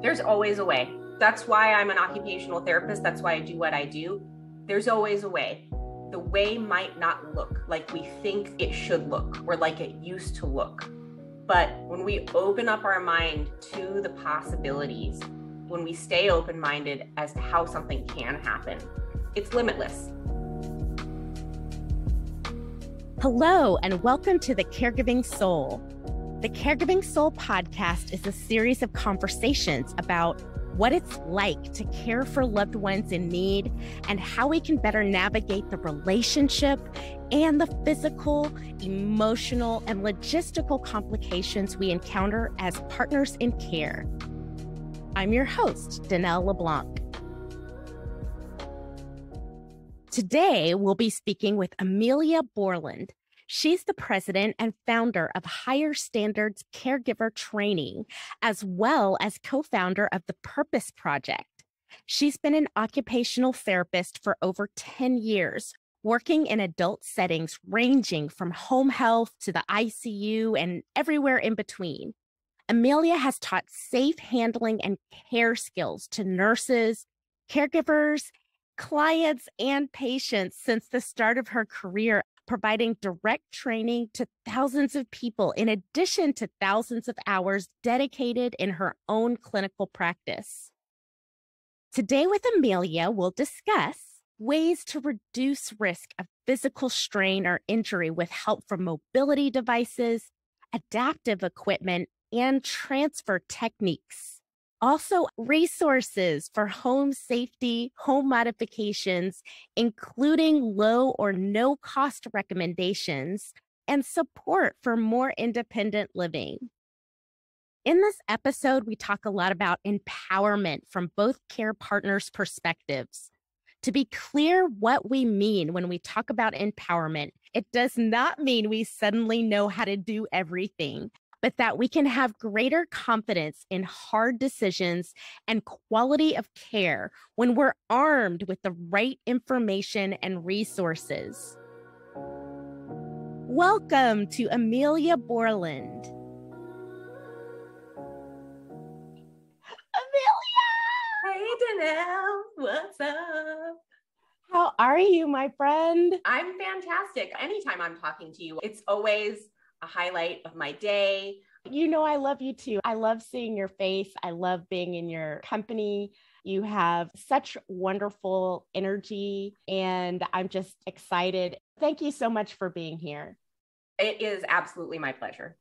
There's always a way. That's why I'm an occupational therapist. That's why I do what I do. There's always a way. The way might not look like we think it should look or like it used to look. But when we open up our mind to the possibilities, when we stay open-minded as to how something can happen, it's limitless. Hello, and welcome to The Caregiving Soul. The Caregiving Soul podcast is a series of conversations about what it's like to care for loved ones in need and how we can better navigate the relationship and the physical, emotional, and logistical complications we encounter as partners in care. I'm your host, Dannelle LeBlanc. Today, we'll be speaking with Emilia Bourland. She's the president and founder of Higher Standards Caregiver Training, as well as co-founder of the Purpose Project. She's been an occupational therapist for over 10 years, working in adult settings ranging from home health to the ICU and everywhere in between. Emilia has taught safe handling and care skills to nurses, caregivers, clients, and patients since the start of her career, providing direct training to thousands of people in addition to thousands of hours dedicated in her own clinical practice. Today with Emilia, we'll discuss ways to reduce risk of physical strain or injury with help from mobility devices, adaptive equipment, and transfer techniques. Also, resources for home safety, home modifications, including low or no cost recommendations, and support for more independent living. In this episode, we talk a lot about empowerment from both care partners' perspectives. To be clear what we mean when we talk about empowerment, it does not mean we suddenly know how to do everything, but that we can have greater confidence in hard decisions and quality of care when we're armed with the right information and resources. Welcome to Emilia Bourland. Emilia! Hey, Dannelle, what's up? How are you, my friend? I'm fantastic. Anytime I'm talking to you, it's always a highlight of my day. You know, I love you too. I love seeing your face. I love being in your company. You have such wonderful energy, and I'm just excited. Thank you so much for being here. It is absolutely my pleasure.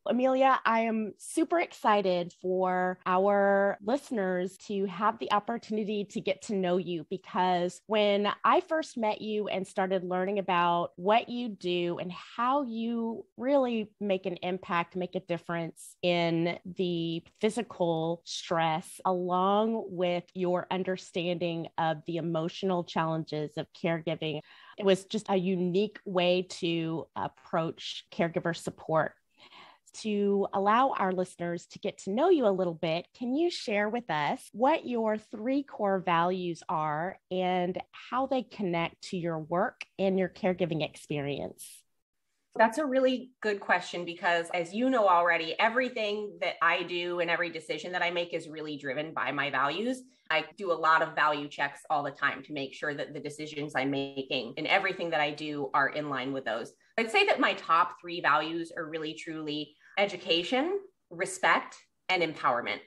Emilia, I am super excited for our listeners to have the opportunity to get to know you, because when I first met you and started learning about what you do and how you really make an impact, make a difference in the physical stress, along with your understanding of the emotional challenges of caregiving, it was just a unique way to approach caregiver support. To allow our listeners to get to know you a little bit, can you share with us what your 3 core values are and how they connect to your work and your caregiving experience? That's a really good question, because as you know already, everything that I do and every decision that I make is really driven by my values. I do a lot of value checks all the time to make sure that the decisions I'm making and everything that I do are in line with those. I'd say that my top 3 values are really truly education, respect, and empowerment.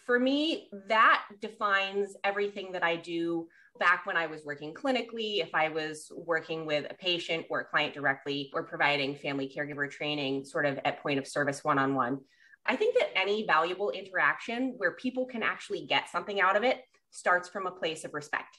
For me, that defines everything that I do. Back when I was working clinically, if I was working with a patient or a client directly, or providing family caregiver training sort of at point of service one-on-one, I think that any valuable interaction where people can actually get something out of it starts from a place of respect.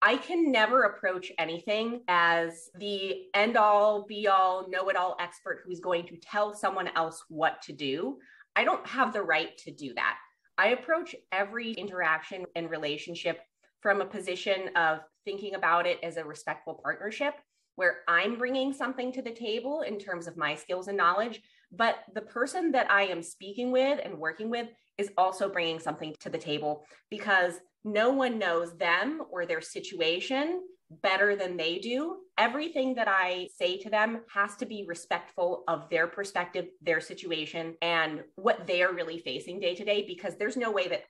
I can never approach anything as the end-all, be-all, know-it-all expert who's going to tell someone else what to do. I don't have the right to do that. I approach every interaction and relationship from a position of thinking about it as a respectful partnership, where I'm bringing something to the table in terms of my skills and knowledge, but the person that I am speaking with and working with is also bringing something to the table, because no one knows them or their situation better than they do, everything that I say to them has to be respectful of their perspective, their situation, and what they are really facing day to day, because there's no way that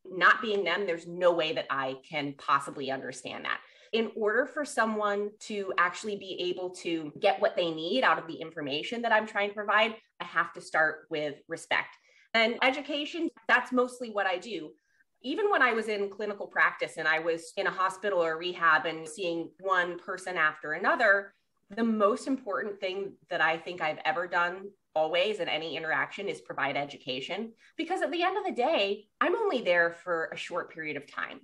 not being them, there's no way that I can possibly understand that. In order for someone to actually be able to get what they need out of the information that I'm trying to provide, I have to start with respect. And education, that's mostly what I do. Even when I was in clinical practice and I was in a hospital or rehab and seeing one person after another, the most important thing that I think I've ever done always in any interaction is provide education. Because at the end of the day, I'm only there for a short period of time.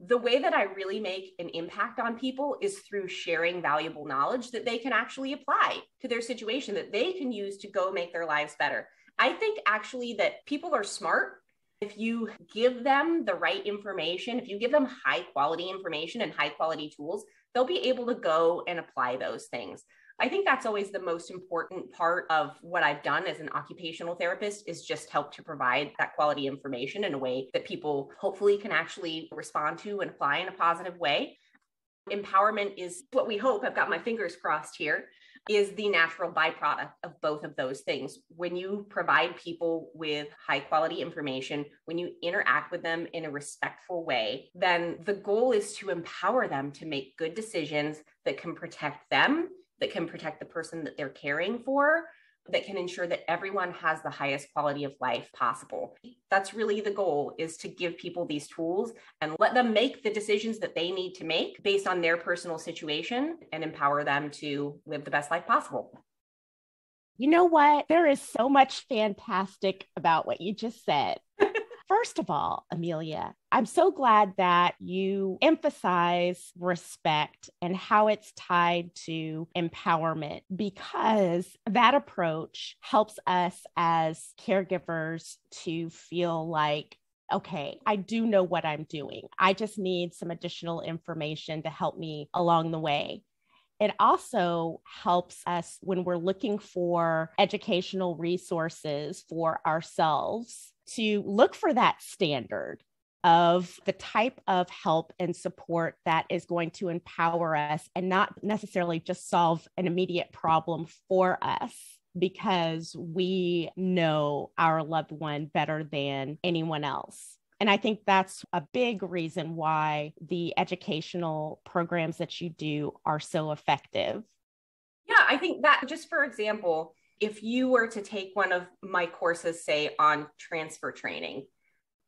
The way that I really make an impact on people is through sharing valuable knowledge that they can actually apply to their situation, that they can use to go make their lives better. I think actually that people are smart. If you give them the right information, if you give them high quality information and high quality tools, they'll be able to go and apply those things. I think that's always the most important part of what I've done as an occupational therapist, is just help to provide that quality information in a way that people hopefully can actually respond to and apply in a positive way. Empowerment is what we hope, I've got my fingers crossed here, is the natural byproduct of both of those things. When you provide people with high quality information, when you interact with them in a respectful way, then the goal is to empower them to make good decisions that can protect them, that can protect the person that they're caring for, that can ensure that everyone has the highest quality of life possible. That's really the goal, is to give people these tools and let them make the decisions that they need to make based on their personal situation and empower them to live the best life possible. You know what? There is so much fantastic about what you just said. First of all, Emilia, I'm so glad that you emphasize respect and how it's tied to empowerment, because that approach helps us as caregivers to feel like, okay, I do know what I'm doing. I just need some additional information to help me along the way. It also helps us when we're looking for educational resources for ourselves to look for that standard of the type of help and support that is going to empower us and not necessarily just solve an immediate problem for us, because we know our loved one better than anyone else. And I think that's a big reason why the educational programs that you do are so effective. Yeah, I think that, just for example, if you were to take one of my courses, say on transfer training,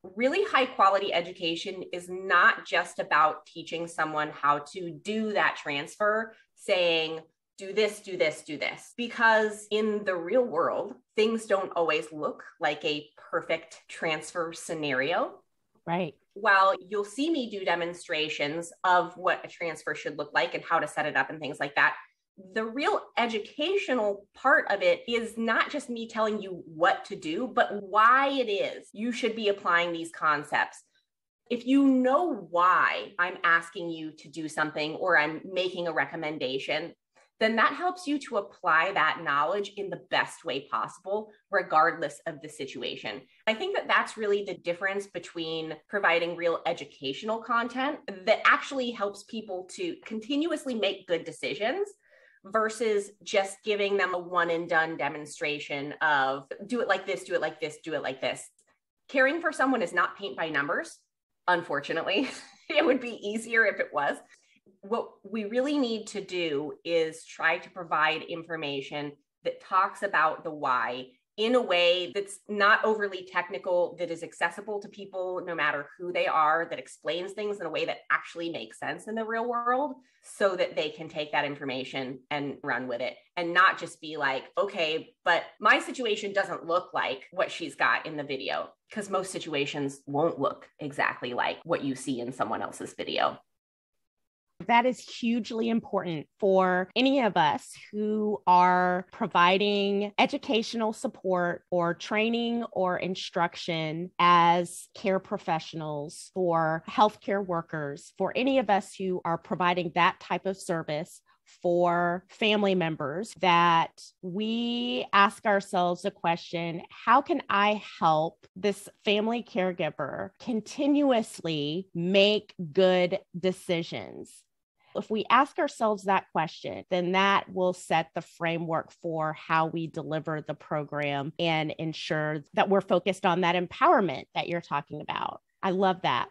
really high quality education is not just about teaching someone how to do that transfer, saying, do this, do this, do this. Because in the real world, things don't always look like a perfect transfer scenario. Right. While you'll see me do demonstrations of what a transfer should look like and how to set it up and things like that, the real educational part of it is not just me telling you what to do, but why it is you should be applying these concepts. If you know why I'm asking you to do something or I'm making a recommendation, then that helps you to apply that knowledge in the best way possible, regardless of the situation. I think that that's really the difference between providing real educational content that actually helps people to continuously make good decisions versus just giving them a one and done demonstration of do it like this, do it like this, do it like this. Caring for someone is not paint by numbers, unfortunately. It would be easier if it was. What we really need to do is try to provide information that talks about the why in a way that's not overly technical, that is accessible to people no matter who they are, that explains things in a way that actually makes sense in the real world, so that they can take that information and run with it and not just be like, okay, but my situation doesn't look like what she's got in the video, because most situations won't look exactly like what you see in someone else's video. That is hugely important for any of us who are providing educational support or training or instruction as care professionals, for healthcare workers, for any of us who are providing that type of service for family members, that we ask ourselves the question, how can I help this family caregiver continuously make good decisions? If we ask ourselves that question, then that will set the framework for how we deliver the program and ensure that we're focused on that empowerment that you're talking about. I love that.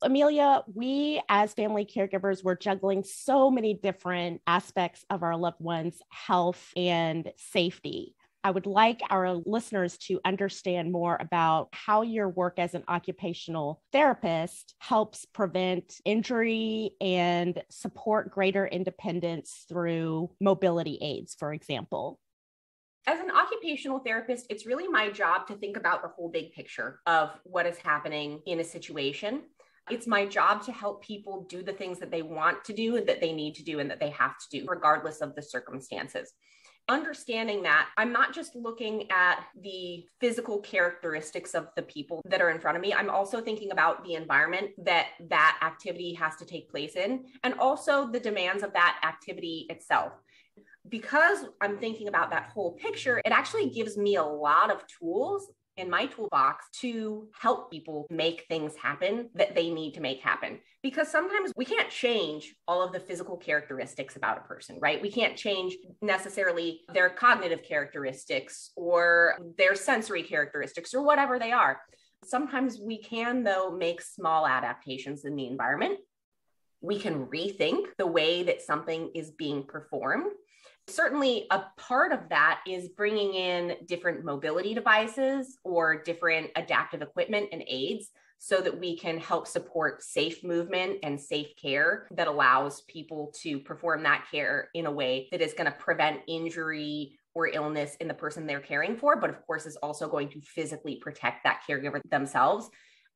Emilia, we as family caregivers, we're juggling so many different aspects of our loved ones' health and safety. I would like our listeners to understand more about how your work as an occupational therapist helps prevent injury and support greater independence through mobility aids, for example. As an occupational therapist, it's really my job to think about the whole big picture of what is happening in a situation. It's my job to help people do the things that they want to do and that they need to do and that they have to do, regardless of the circumstances. Understanding that, I'm not just looking at the physical characteristics of the people that are in front of me. I'm also thinking about the environment that that activity has to take place in, and also the demands of that activity itself. Because I'm thinking about that whole picture, it actually gives me a lot of tools in my toolbox to help people make things happen that they need to make happen. Because sometimes we can't change all of the physical characteristics about a person, right? We can't change necessarily their cognitive characteristics or their sensory characteristics or whatever they are. Sometimes we can, though, make small adaptations in the environment. We can rethink the way that something is being performed. Certainly, a part of that is bringing in different mobility devices or different adaptive equipment and aids so that we can help support safe movement and safe care that allows people to perform that care in a way that is going to prevent injury or illness in the person they're caring for, but of course is also going to physically protect that caregiver themselves.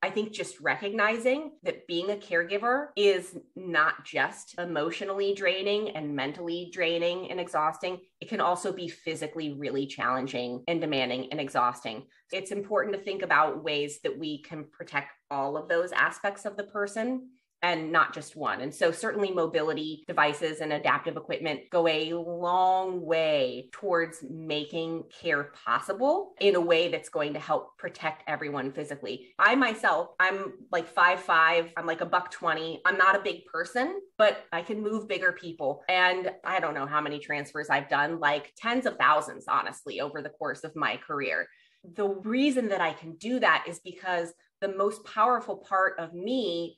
I think just recognizing that being a caregiver is not just emotionally draining and mentally draining and exhausting. It can also be physically really challenging and demanding and exhausting. It's important to think about ways that we can protect all of those aspects of the person and not just one. And so certainly mobility devices and adaptive equipment go a long way towards making care possible in a way that's going to help protect everyone physically. I myself, I'm like 5'5", I'm like a $120. I'm not a big person, but I can move bigger people. And I don't know how many transfers I've done, like tens of thousands, honestly, over the course of my career. The reason that I can do that is because the most powerful part of me,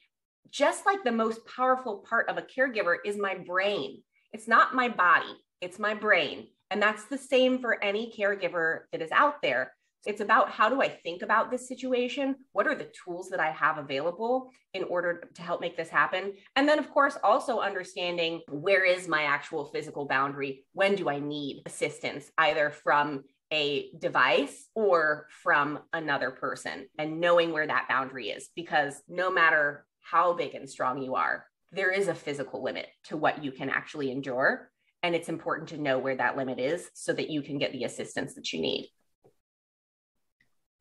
just like the most powerful part of a caregiver, is my brain. It's not my body, it's my brain. And that's the same for any caregiver that is out there. It's about, how do I think about this situation? What are the tools that I have available in order to help make this happen? And then, of course, also understanding, where is my actual physical boundary? When do I need assistance, either from a device or from another person, and knowing where that boundary is? Because no matter how big and strong you are, there is a physical limit to what you can actually endure. And it's important to know where that limit is so that you can get the assistance that you need.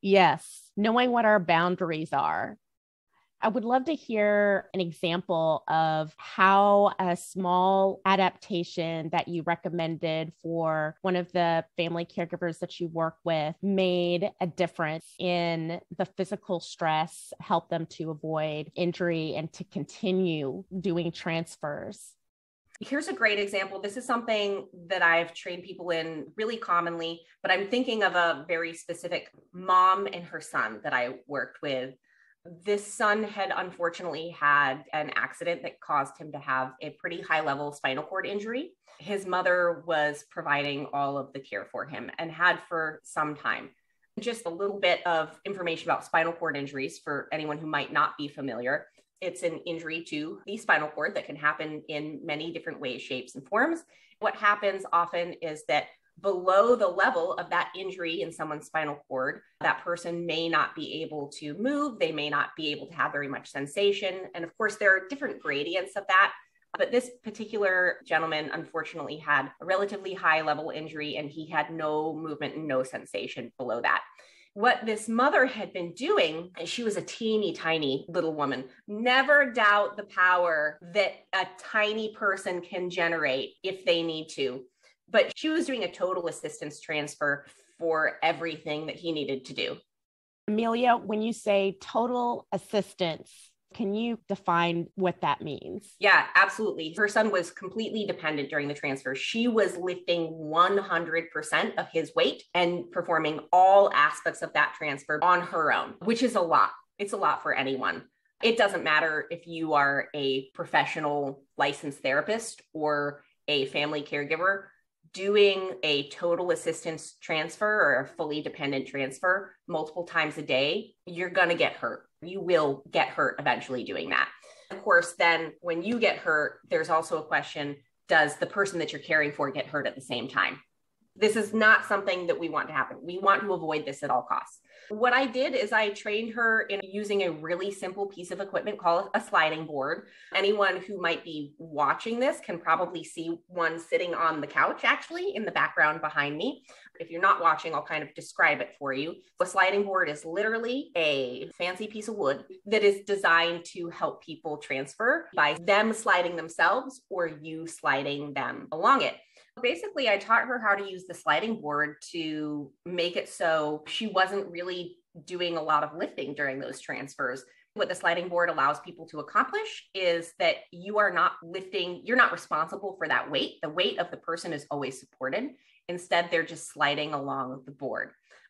Yes, knowing what our boundaries are. I would love to hear an example of how a small adaptation that you recommended for one of the family caregivers that you work with made a difference in the physical stress, help them to avoid injury and to continue doing transfers. Here's a great example. This is something that I've trained people in really commonly, but I'm thinking of a very specific mom and her son that I worked with. This son had unfortunately had an accident that caused him to have a pretty high level spinal cord injury. His mother was providing all of the care for him and had for some time. Just a little bit of information about spinal cord injuries for anyone who might not be familiar. It's an injury to the spinal cord that can happen in many different ways, shapes, and forms. What happens often is that below the level of that injury in someone's spinal cord, that person may not be able to move. They may not be able to have very much sensation. And of course, there are different gradients of that. But this particular gentleman, unfortunately, had a relatively high level injury, and he had no movement and no sensation below that. What this mother had been doing, and she was a teeny tiny little woman, never doubt the power that a tiny person can generate if they need to. But she was doing a total assistance transfer for everything that he needed to do. Emilia, when you say total assistance Can you define what that means? Yeah, absolutely. Her son was completely dependent during the transfer. She was lifting 100% of his weight and performing all aspects of that transfer on her own, which is a lot. It's a lot for anyone. It doesn't matter if you are a professional licensed therapist or a family caregiver. Doing a total assistance transfer or a fully dependent transfer multiple times a day, you're going to get hurt. You will get hurt eventually doing that. Of course, then when you get hurt, there's also a question, does the person that you're caring for get hurt at the same time? This is not something that we want to happen. We want to avoid this at all costs. What I did is I trained her in using a really simple piece of equipment called a sliding board. Anyone who might be watching this can probably see one sitting on the couch, actually, in the background behind me. If you're not watching, I'll kind of describe it for you. A sliding board is literally a fancy piece of wood that is designed to help people transfer by them sliding themselves or you sliding them along it. Basically, I taught her how to use the sliding board to make it so she wasn't really doing a lot of lifting during those transfers. What the sliding board allows people to accomplish is that you are not lifting, you're not responsible for that weight. The weight of the person is always supported. Instead, they're just sliding along the board.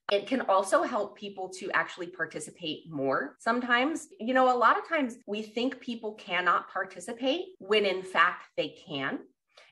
It can also help people to actually participate more sometimes. A lot of times we think people cannot participate when in fact they can.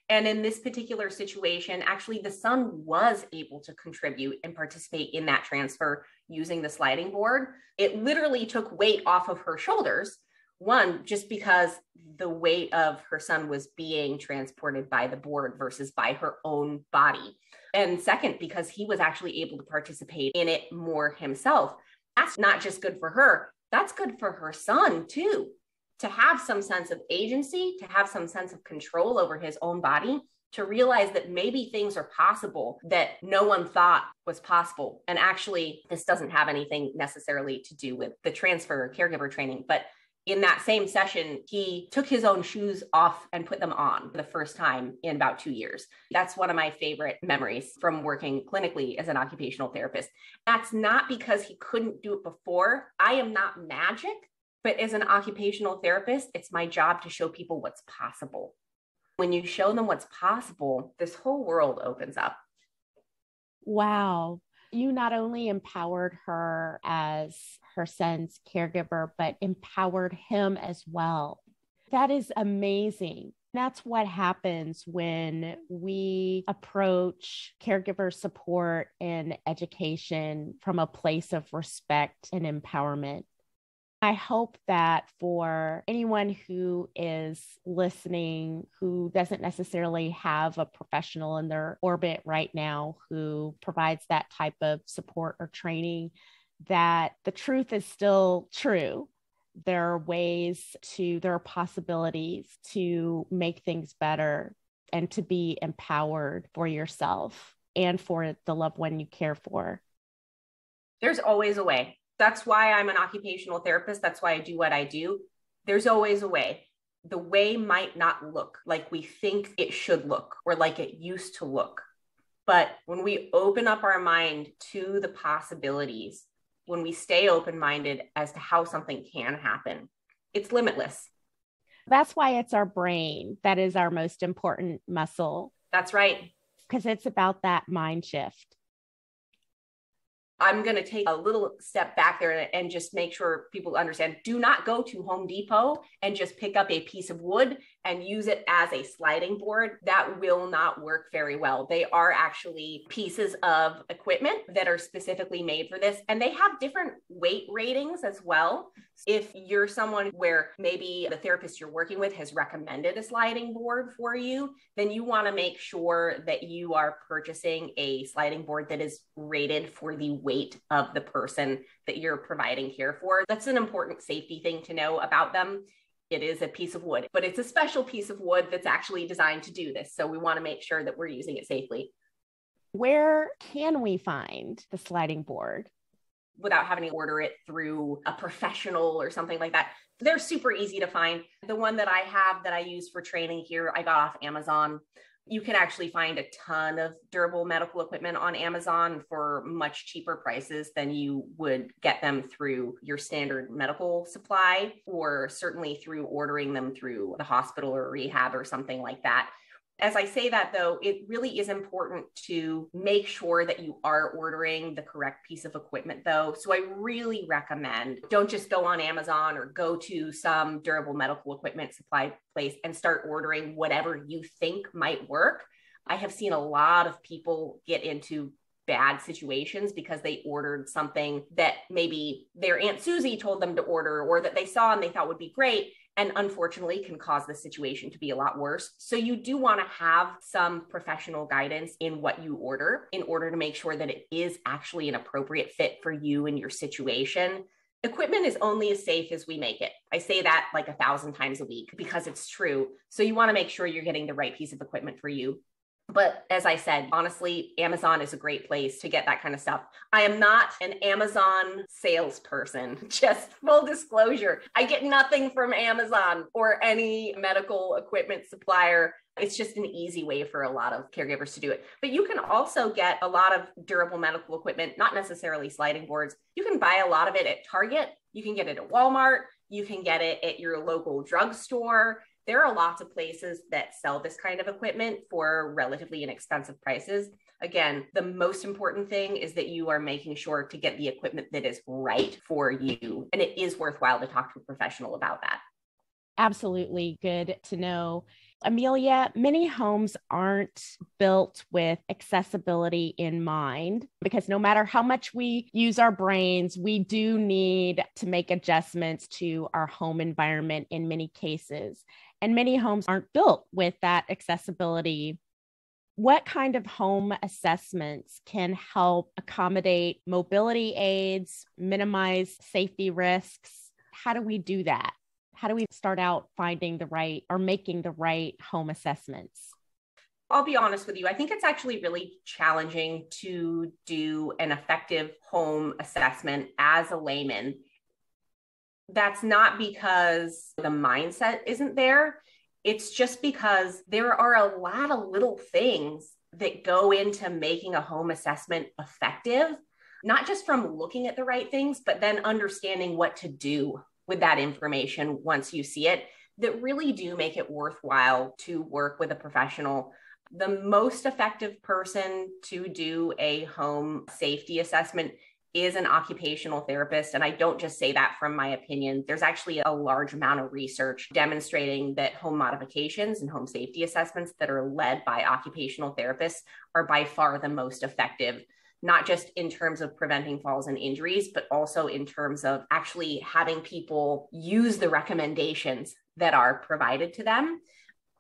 And in this particular situation, actually, the son was able to contribute and participate in that transfer using the sliding board. It literally took weight off of her shoulders. One, just because the weight of her son was being transported by the board versus by her own body. And second, because he was actually able to participate in it more himself. That's not just good for her, that's good for her son too. To have some sense of agency, to have some sense of control over his own body, to realize that maybe things are possible that no one thought was possible. And actually, this doesn't have anything necessarily to do with the transfer or caregiver training, but in that same session, he took his own shoes off and put them on for the first time in about 2 years. That's one of my favorite memories from working clinically as an occupational therapist. That's not because he couldn't do it before. I am not magic. But as an occupational therapist, it's my job to show people what's possible. When you show them what's possible, this whole world opens up. Wow. You not only empowered her as her son's caregiver, but empowered him as well. That is amazing. That's what happens when we approach caregiver support and education from a place of respect and empowerment. I hope that for anyone who is listening, who doesn't necessarily have a professional in their orbit right now who provides that type of support or training, that the truth is still true. There are possibilities to make things better and to be empowered for yourself and for the loved one you care for. There's always a way. That's why I'm an occupational therapist. That's why I do what I do. There's always a way. The way might not look like we think it should look or like it used to look. But when we open up our mind to the possibilities, when we stay open-minded as to how something can happen, it's limitless. That's why it's our brain that is our most important muscle. That's right. Because it's about that mind shift. I'm going to take a little step back there and just make sure people understand. Do not go to Home Depot and just pick up a piece of wood and use it as a sliding board. That will not work very well. They are actually pieces of equipment that are specifically made for this, and they have different weight ratings as well. If you're someone where maybe the therapist you're working with has recommended a sliding board for you, then you want to make sure that you are purchasing a sliding board that is rated for the weight of the person that you're providing care for. That's an important safety thing to know about them. It is a piece of wood, but it's a special piece of wood that's actually designed to do this. So we want to make sure that we're using it safely. Where can we find the sliding board? Without having to order it through a professional or something like that. They're super easy to find. The one that I have that I use for training here, I got off Amazon. You can actually find a ton of durable medical equipment on Amazon for much cheaper prices than you would get them through your standard medical supply, or certainly through ordering them through the hospital or rehab or something like that. As I say that, though, it really is important to make sure that you are ordering the correct piece of equipment, though. So I really recommend don't just go on Amazon or go to some durable medical equipment supply place and start ordering whatever you think might work. I have seen a lot of people get into bad situations because they ordered something that maybe their Aunt Susie told them to order, or that they saw and they thought would be great, and unfortunately can cause the situation to be a lot worse. So you do want to have some professional guidance in what you order in order to make sure that it is actually an appropriate fit for you and your situation. Equipment is only as safe as we make it. I say that like 1,000 times a week because it's true. So you want to make sure you're getting the right piece of equipment for you. But as I said, honestly, Amazon is a great place to get that kind of stuff. I am not an Amazon salesperson, just full disclosure. I get nothing from Amazon or any medical equipment supplier. It's just an easy way for a lot of caregivers to do it. But you can also get a lot of durable medical equipment, not necessarily sliding boards. You can buy a lot of it at Target. You can get it at Walmart. You can get it at your local drugstore. There are lots of places that sell this kind of equipment for relatively inexpensive prices. Again, the most important thing is that you are making sure to get the equipment that is right for you. And it is worthwhile to talk to a professional about that. Absolutely. Good to know. Emilia, many homes aren't built with accessibility in mind, because no matter how much we use our brains, we do need to make adjustments to our home environment in many cases. And many homes aren't built with that accessibility. What kind of home assessments can help accommodate mobility aids, minimize safety risks? How do we do that? How do we start out finding the right or making the right home assessments? I'll be honest with you. I think it's actually really challenging to do an effective home assessment as a layman. That's not because the mindset isn't there. It's just because there are a lot of little things that go into making a home assessment effective, not just from looking at the right things, but then understanding what to do with that information once you see it, that really do make it worthwhile to work with a professional. The most effective person to do a home safety assessment is an occupational therapist. And I don't just say that from my opinion. There's actually a large amount of research demonstrating that home modifications and home safety assessments that are led by occupational therapists are by far the most effective, not just in terms of preventing falls and injuries, but also in terms of actually having people use the recommendations that are provided to them.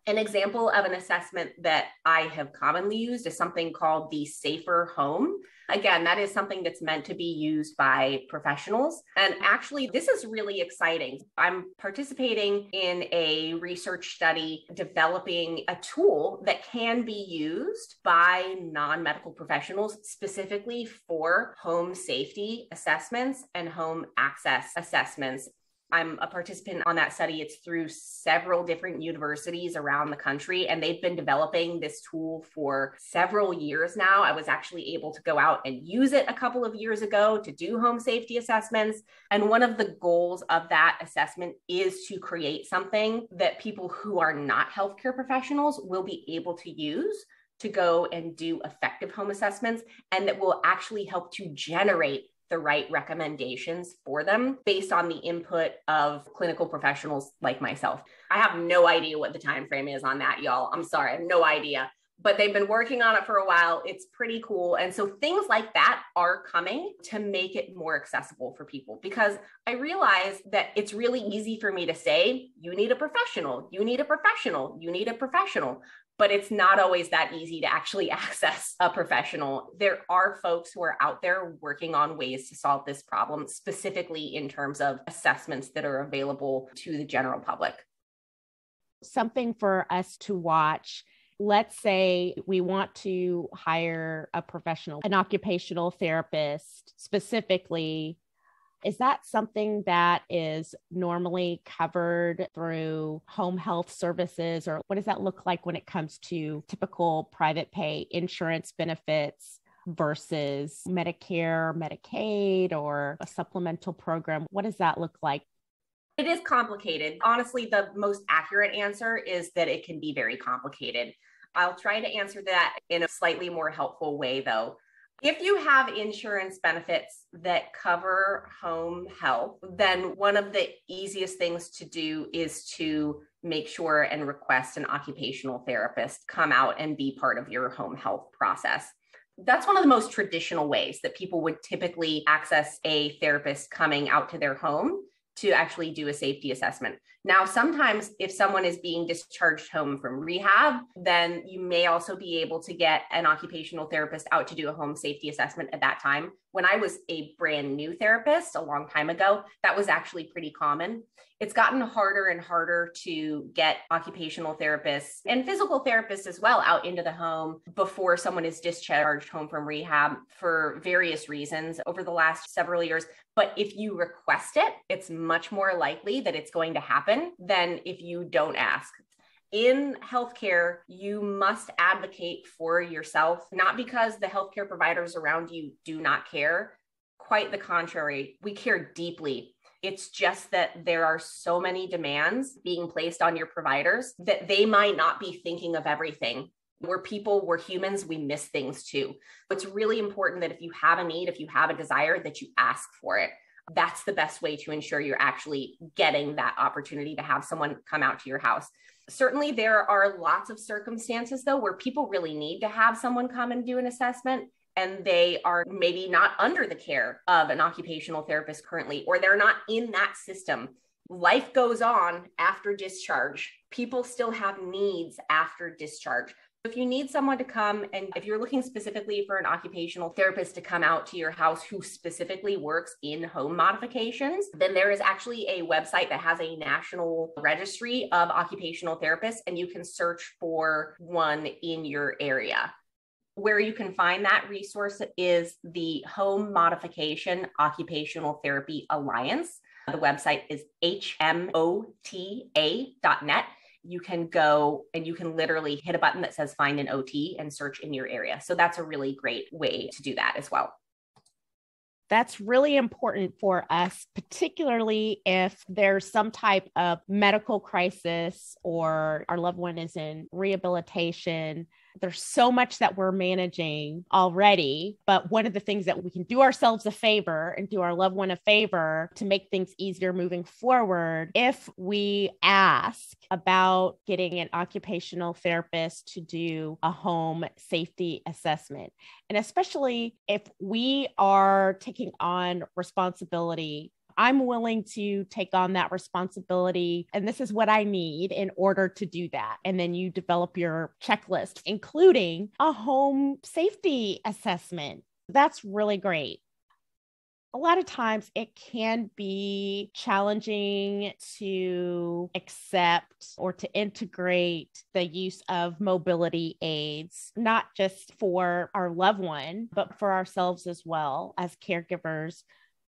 An example of an assessment that I have commonly used is something called the Safer Home. Again, that is something that's meant to be used by professionals. And actually, this is really exciting. I'm participating in a research study developing a tool that can be used by non-medical professionals specifically for home safety assessments and home access assessments. I'm a participant on that study. It's through several different universities around the country, and they've been developing this tool for several years now. I was actually able to go out and use it a couple of years ago to do home safety assessments. And one of the goals of that assessment is to create something that people who are not healthcare professionals will be able to use to go and do effective home assessments, and that will actually help to generate the right recommendations for them based on the input of clinical professionals like myself. I have no idea what the time frame is on that, y'all. I'm sorry, I have no idea. But they've been working on it for a while. It's pretty cool. And so things like that are coming to make it more accessible for people, because I realize that it's really easy for me to say, you need a professional, you need a professional, you need a professional. But it's not always that easy to actually access a professional. There are folks who are out there working on ways to solve this problem, specifically in terms of assessments that are available to the general public. Something for us to watch. Let's say we want to hire a professional, an occupational therapist specifically. Is that something that is normally covered through home health services, or what does that look like when it comes to typical private pay insurance benefits versus Medicare, Medicaid, or a supplemental program? What does that look like? It is complicated. Honestly, the most accurate answer is that it can be very complicated. I'll try to answer that in a slightly more helpful way, though. If you have insurance benefits that cover home health, then one of the easiest things to do is to make sure and request an occupational therapist come out and be part of your home health process. That's one of the most traditional ways that people would typically access a therapist coming out to their home to actually do a safety assessment. Now, sometimes if someone is being discharged home from rehab, then you may also be able to get an occupational therapist out to do a home safety assessment at that time. When I was a brand new therapist a long time ago, that was actually pretty common. It's gotten harder and harder to get occupational therapists and physical therapists as well out into the home before someone is discharged home from rehab for various reasons over the last several years. But if you request it, it's much more likely that it's going to happen than if you don't ask. In healthcare, you must advocate for yourself, not because the healthcare providers around you do not care. Quite the contrary, we care deeply. It's just that there are so many demands being placed on your providers that they might not be thinking of everything. We're people, we're humans, we miss things too. It's really important that if you have a need, if you have a desire, that you ask for it. That's the best way to ensure you're actually getting that opportunity to have someone come out to your house. Certainly, there are lots of circumstances, though, where people really need to have someone come and do an assessment, and they are maybe not under the care of an occupational therapist currently, or they're not in that system. Life goes on after discharge. People still have needs after discharge. If you need someone to come, and if you're looking specifically for an occupational therapist to come out to your house who specifically works in home modifications, then there is actually a website that has a national registry of occupational therapists, and you can search for one in your area. Where you can find that resource is the Home Modification Occupational Therapy Alliance. The website is hmota.net. You can go and you can literally hit a button that says find an OT and search in your area. So that's a really great way to do that as well. That's really important for us, particularly if there's some type of medical crisis or our loved one is in rehabilitation. There's so much that we're managing already, but one of the things that we can do ourselves a favor and do our loved one a favor to make things easier moving forward, if we ask about getting an occupational therapist to do a home safety assessment. And especially if we are taking on responsibility, I'm willing to take on that responsibility. And this is what I need in order to do that. And then you develop your checklist, including a home safety assessment. That's really great. A lot of times it can be challenging to accept or to integrate the use of mobility aids, not just for our loved one, but for ourselves as well as caregivers.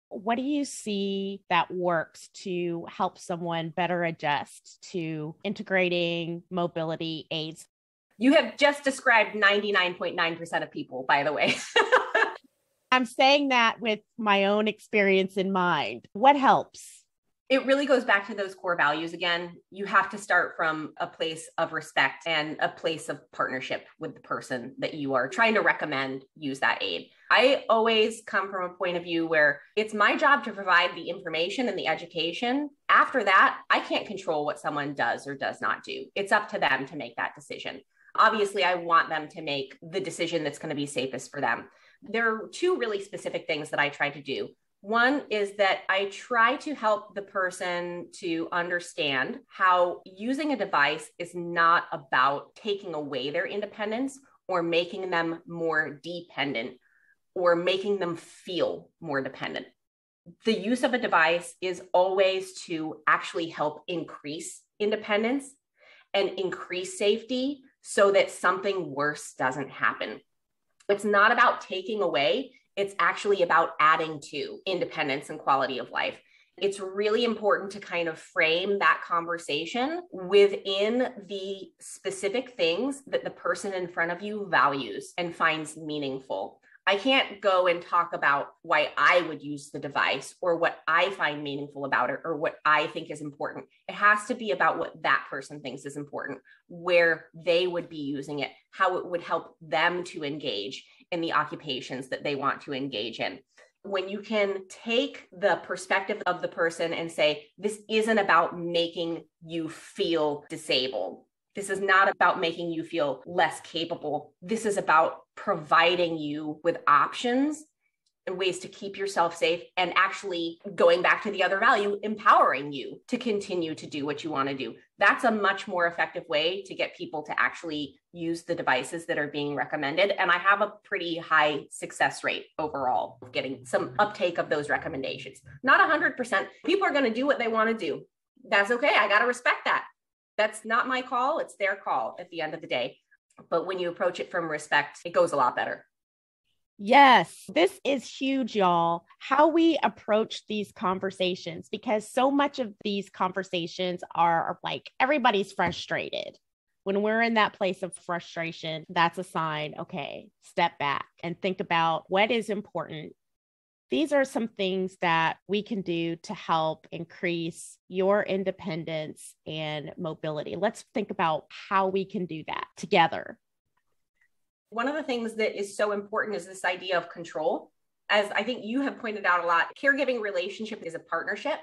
What do you see that works to help someone better adjust to integrating mobility aids? You have just described 99.9% of people, by the way. I'm saying that with my own experience in mind. What helps? It really goes back to those core values again. You have to start from a place of respect and a place of partnership with the person that you are trying to recommend use that aid. I always come from a point of view where it's my job to provide the information and the education. After that, I can't control what someone does or does not do. It's up to them to make that decision. Obviously, I want them to make the decision that's going to be safest for them. There are two really specific things that I try to do. One is that I try to help the person to understand how using a device is not about taking away their independence or making them more dependent or making them feel more dependent. The use of a device is always to actually help increase independence and increase safety so that something worse doesn't happen. It's not about taking away. It's actually about adding to independence and quality of life. It's really important to kind of frame that conversation within the specific things that the person in front of you values and finds meaningful. I can't go and talk about why I would use the device or what I find meaningful about it or what I think is important. It has to be about what that person thinks is important, where they would be using it, how it would help them to engage in the occupations that they want to engage in. When you can take the perspective of the person and say, this isn't about making you feel disabled. This is not about making you feel less capable. This is about providing you with options and ways to keep yourself safe, and actually going back to the other value, empowering you to continue to do what you want to do. That's a much more effective way to get people to actually use the devices that are being recommended. And I have a pretty high success rate overall of getting some uptake of those recommendations. Not 100%. People are going to do what they want to do. That's okay. I got to respect that. That's not my call. It's their call at the end of the day. But when you approach it from respect, it goes a lot better. Yes, this is huge, y'all. How we approach these conversations, because so much of these conversations are like everybody's frustrated. When we're in that place of frustration, that's a sign, okay, step back and think about what is important. These are some things that we can do to help increase your independence and mobility. Let's think about how we can do that together. One of the things that is so important is this idea of control. As I think you have pointed out a lot, caregiving relationship is a partnership.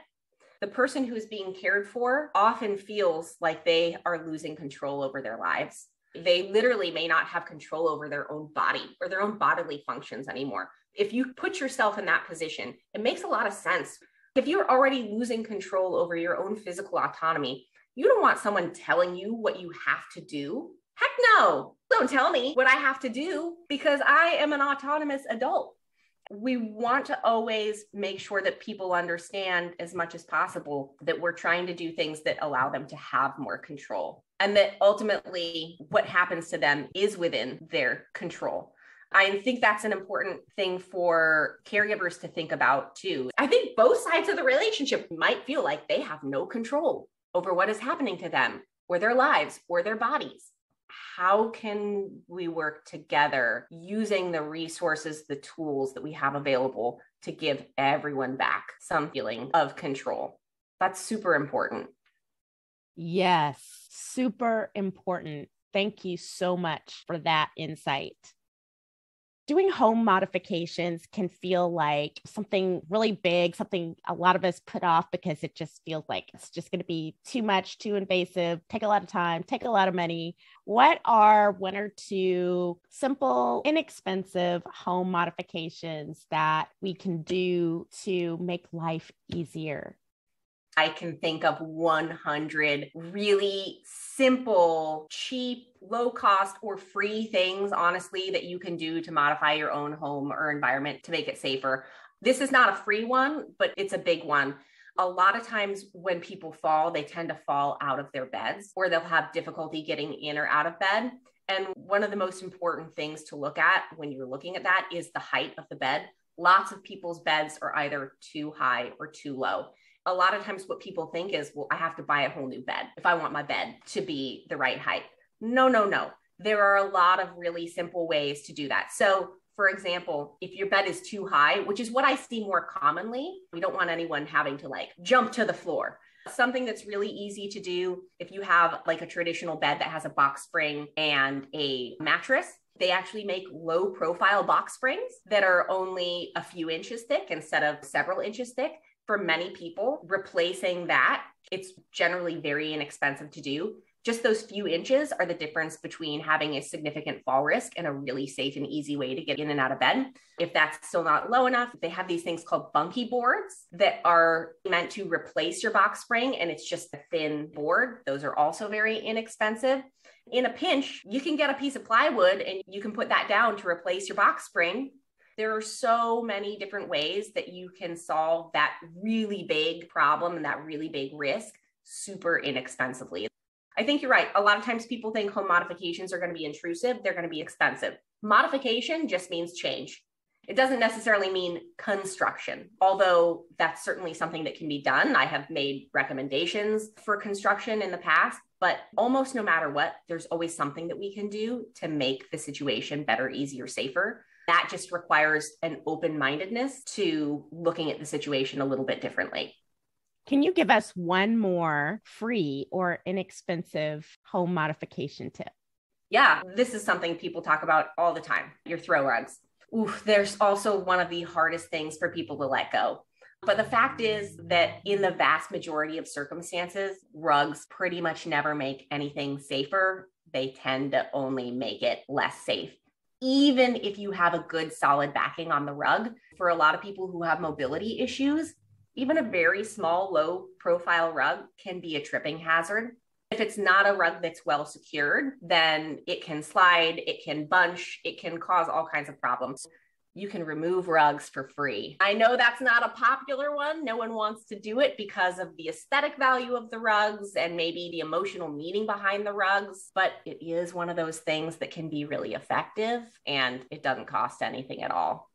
The person who is being cared for often feels like they are losing control over their lives. They literally may not have control over their own body or their own bodily functions anymore. If you put yourself in that position, it makes a lot of sense. If you're already losing control over your own physical autonomy, you don't want someone telling you what you have to do. Heck no, don't tell me what I have to do, because I am an autonomous adult. We want to always make sure that people understand as much as possible that we're trying to do things that allow them to have more control, and that ultimately what happens to them is within their control. I think that's an important thing for caregivers to think about too. I think both sides of the relationship might feel like they have no control over what is happening to them or their lives or their bodies. How can we work together using the resources, the tools that we have available to give everyone back some feeling of control? That's super important. Yes, super important. Thank you so much for that insight. Doing home modifications can feel like something really big, something a lot of us put off because it just feels like it's just going to be too much, too invasive, take a lot of time, take a lot of money. What are one or two simple, inexpensive home modifications that we can do to make life easier? I can think of 100 really simple, cheap, low cost, or free things, honestly, that you can do to modify your own home or environment to make it safer. This is not a free one, but it's a big one. A lot of times when people fall, they tend to fall out of their beds, or they'll have difficulty getting in or out of bed. And one of the most important things to look at when you're looking at that is the height of the bed. Lots of people's beds are either too high or too low. A lot of times what people think is, well, I have to buy a whole new bed if I want my bed to be the right height. No. There are a lot of really simple ways to do that. So for example, if your bed is too high, which is what I see more commonly, we don't want anyone having to like jump to the floor. Something that's really easy to do, if you have like a traditional bed that has a box spring and a mattress, they actually make low profile box springs that are only a few inches thick instead of several inches thick. For many people, replacing that, it's generally very inexpensive to do. Just those few inches are the difference between having a significant fall risk and a really safe and easy way to get in and out of bed. If that's still not low enough, they have these things called bunkie boards that are meant to replace your box spring, and it's just a thin board. Those are also very inexpensive. In a pinch, you can get a piece of plywood and you can put that down to replace your box spring. There are so many different ways that you can solve that really big problem and that really big risk super inexpensively. I think you're right. A lot of times people think home modifications are going to be intrusive. They're going to be expensive. Modification just means change. It doesn't necessarily mean construction, although that's certainly something that can be done. I have made recommendations for construction in the past, but almost no matter what, there's always something that we can do to make the situation better, easier, safer. That just requires an open-mindedness to looking at the situation a little bit differently. Can you give us one more free or inexpensive home modification tip? Yeah, this is something people talk about all the time, your throw rugs. Oof, there's also one of the hardest things for people to let go. But the fact is that in the vast majority of circumstances, rugs pretty much never make anything safer. They tend to only make it less safe. Even if you have a good solid backing on the rug, for a lot of people who have mobility issues, even a very small, low profile rug can be a tripping hazard. If it's not a rug that's well secured, then it can slide, it can bunch, it can cause all kinds of problems. You can remove rugs for free. I know that's not a popular one. No one wants to do it because of the aesthetic value of the rugs and maybe the emotional meaning behind the rugs, but it is one of those things that can be really effective and it doesn't cost anything at all.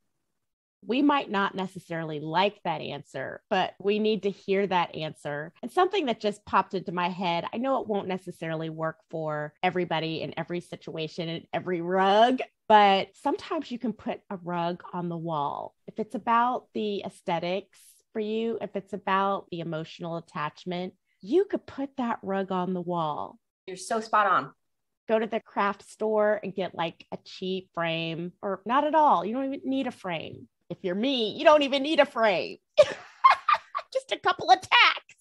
We might not necessarily like that answer, but we need to hear that answer. And something that just popped into my head, I know it won't necessarily work for everybody in every situation and every rug, but sometimes you can put a rug on the wall. If it's about the aesthetics for you, if it's about the emotional attachment, you could put that rug on the wall. You're so spot on. Go to the craft store and get like a cheap frame, or not at all. You don't even need a frame. If you're me, you don't even need a frame. Just a couple of tacks.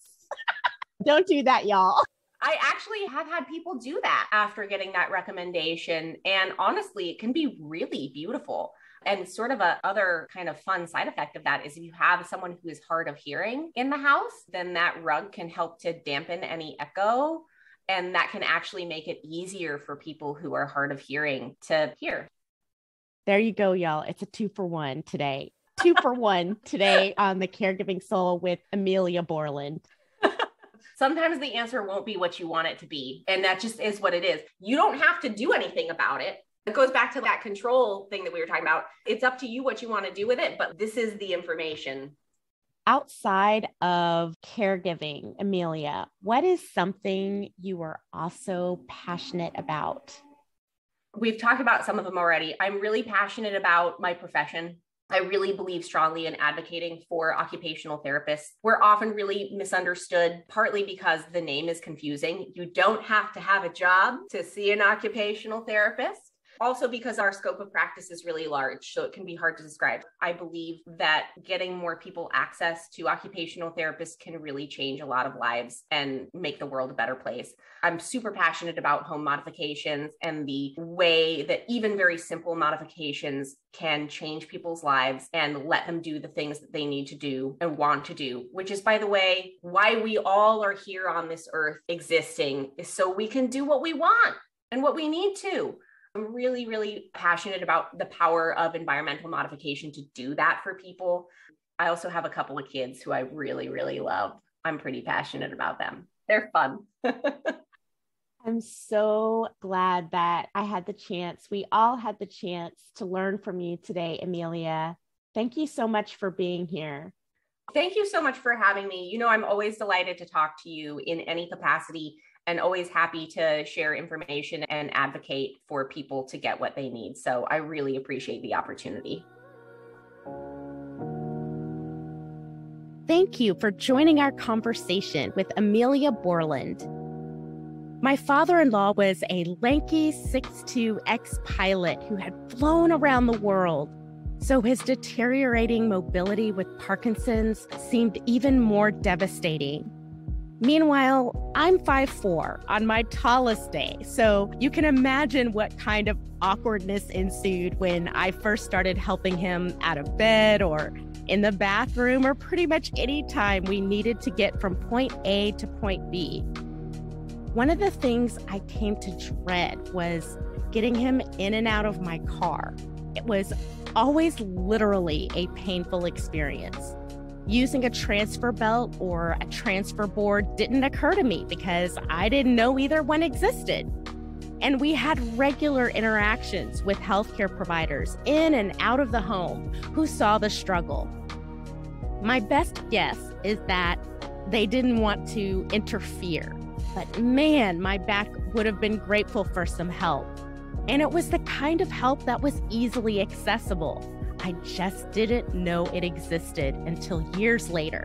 Don't do that, y'all. I actually have had people do that after getting that recommendation. And honestly, it can be really beautiful. And sort of a other kind of fun side effect of that is if you have someone who is hard of hearing in the house, then that rug can help to dampen any echo. And that can actually make it easier for people who are hard of hearing to hear. There you go, y'all. It's a 2-for-1 today. 2-for-1 today on the Caregiving Soul with Emilia Bourland. Sometimes the answer won't be what you want it to be. And that just is what it is. You don't have to do anything about it. It goes back to that control thing that we were talking about. It's up to you what you want to do with it, but this is the information. Outside of caregiving, Emilia, what is something you are also passionate about? We've talked about some of them already. I'm really passionate about my profession. I really believe strongly in advocating for occupational therapists. We're often really misunderstood, partly because the name is confusing. You don't have to have a job to see an occupational therapist. Also because our scope of practice is really large, so it can be hard to describe. I believe that getting more people access to occupational therapists can really change a lot of lives and make the world a better place. I'm super passionate about home modifications and the way that even very simple modifications can change people's lives and let them do the things that they need to do and want to do, which is, by the way, why we all are here on this earth existing, is so we can do what we want and what we need to. I'm really, really passionate about the power of environmental modification to do that for people. I also have a couple of kids who I really, really love. I'm pretty passionate about them. They're fun. I'm so glad that we all had the chance to learn from you today, Emilia. Thank you so much for being here. Thank you so much for having me. You know, I'm always delighted to talk to you in any capacity, and always happy to share information and advocate for people to get what they need. So I really appreciate the opportunity. Thank you for joining our conversation with Emilia Bourland. My father-in-law was a lanky 6'2" ex-pilot who had flown around the world. So his deteriorating mobility with Parkinson's seemed even more devastating. Meanwhile, I'm 5'4" on my tallest day, so you can imagine what kind of awkwardness ensued when I first started helping him out of bed or in the bathroom, or pretty much any time we needed to get from point A to point B. One of the things I came to dread was getting him in and out of my car. It was always literally a painful experience. Using a transfer belt or a transfer board didn't occur to me because I didn't know either one existed. And we had regular interactions with healthcare providers in and out of the home who saw the struggle. My best guess is that they didn't want to interfere, but man, my back would have been grateful for some help. And it was the kind of help that was easily accessible. I just didn't know it existed until years later.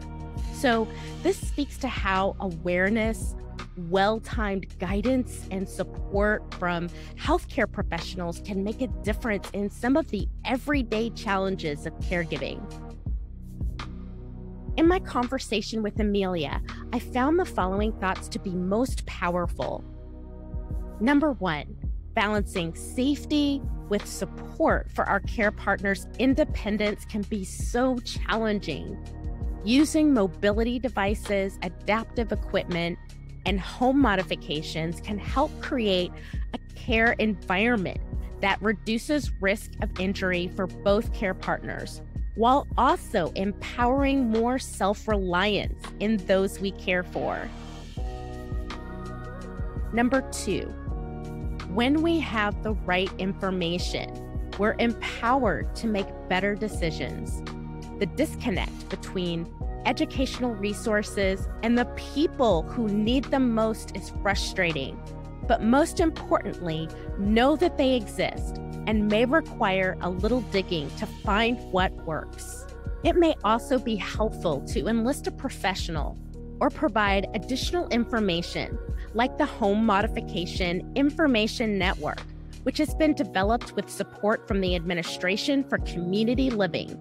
So this speaks to how awareness, well-timed guidance, and support from healthcare professionals can make a difference in some of the everyday challenges of caregiving. In my conversation with Emilia, I found the following thoughts to be most powerful. Number one, balancing safety with support for our care partners' independence can be so challenging. Using mobility devices, adaptive equipment, and home modifications can help create a care environment that reduces risk of injury for both care partners, while also empowering more self-reliance in those we care for. Number two, when we have the right information, we're empowered to make better decisions. The disconnect between educational resources and the people who need them most is frustrating, but most importantly, know that they exist and may require a little digging to find what works. It may also be helpful to enlist a professional or provide additional information like the Home Modification Information Network, which has been developed with support from the Administration for Community Living.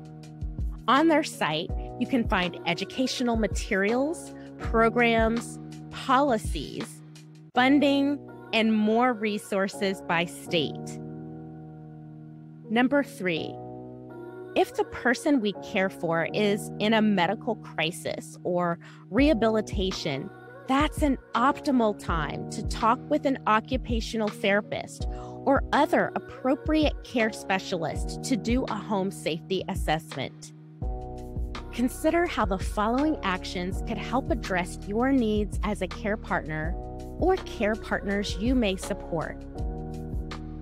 On their site, you can find educational materials, programs, policies, funding, and more resources by state. Number three, if the person we care for is in a medical crisis or rehabilitation, that's an optimal time to talk with an occupational therapist or other appropriate care specialist to do a home safety assessment. Consider how the following actions could help address your needs as a care partner or care partners you may support.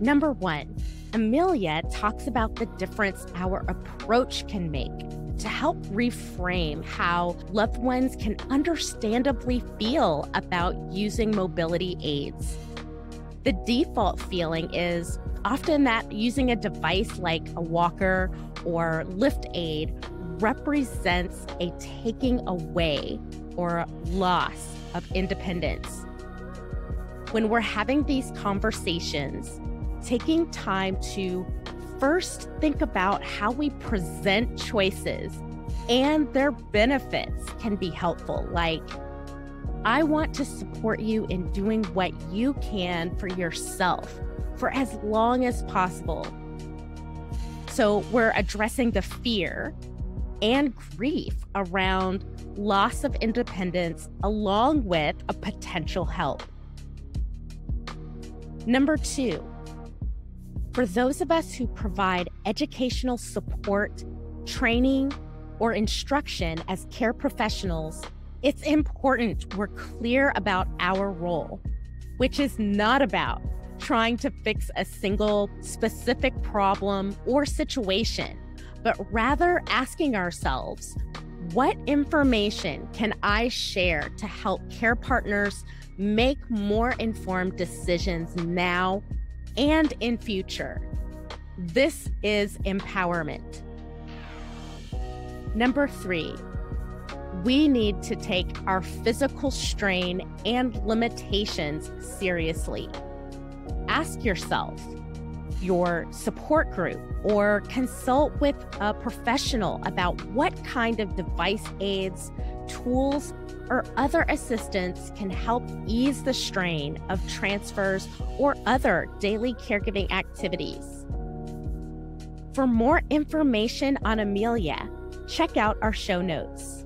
Number one, Emilia talks about the difference our approach can make to help reframe how loved ones can understandably feel about using mobility aids. The default feeling is often that using a device like a walker or lift aid represents a taking away or loss of independence. When we're having these conversations, taking time to first think about how we present choices and their benefits can be helpful. Like, I want to support you in doing what you can for yourself for as long as possible. So we're addressing the fear and grief around loss of independence along with a potential help. Number two, for those of us who provide educational support, training, or instruction as care professionals, it's important we're clear about our role, which is not about trying to fix a single specific problem or situation, but rather asking ourselves, what information can I share to help care partners make more informed decisions now and in future? This is empowerment. Number three, we need to take our physical strain and limitations seriously. Ask yourself, your support group, or consult with a professional about what kind of device aids, tools, or other assistance can help ease the strain of transfers or other daily caregiving activities. For more information on Emilia, check out our show notes.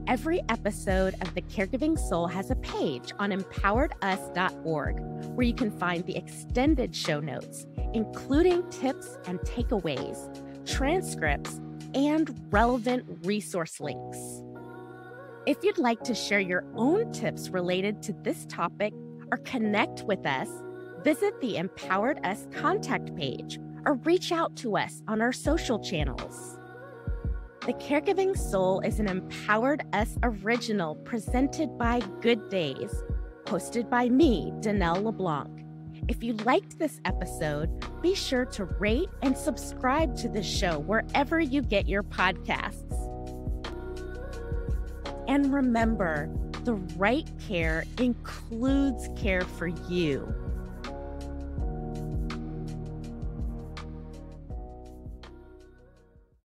Every episode of The Caregiving Soul has a page on empoweredus.org where you can find the extended show notes, including tips and takeaways, transcripts, and relevant resource links. If you'd like to share your own tips related to this topic or connect with us, Visit the Empowered Us contact page or reach out to us on our social channels. The Caregiving Soul is an Empowered Us original presented by Good Days, hosted by me, Dannelle LeBlanc. If you liked this episode, be sure to rate and subscribe to the show wherever you get your podcasts. And remember, the right care includes care for you.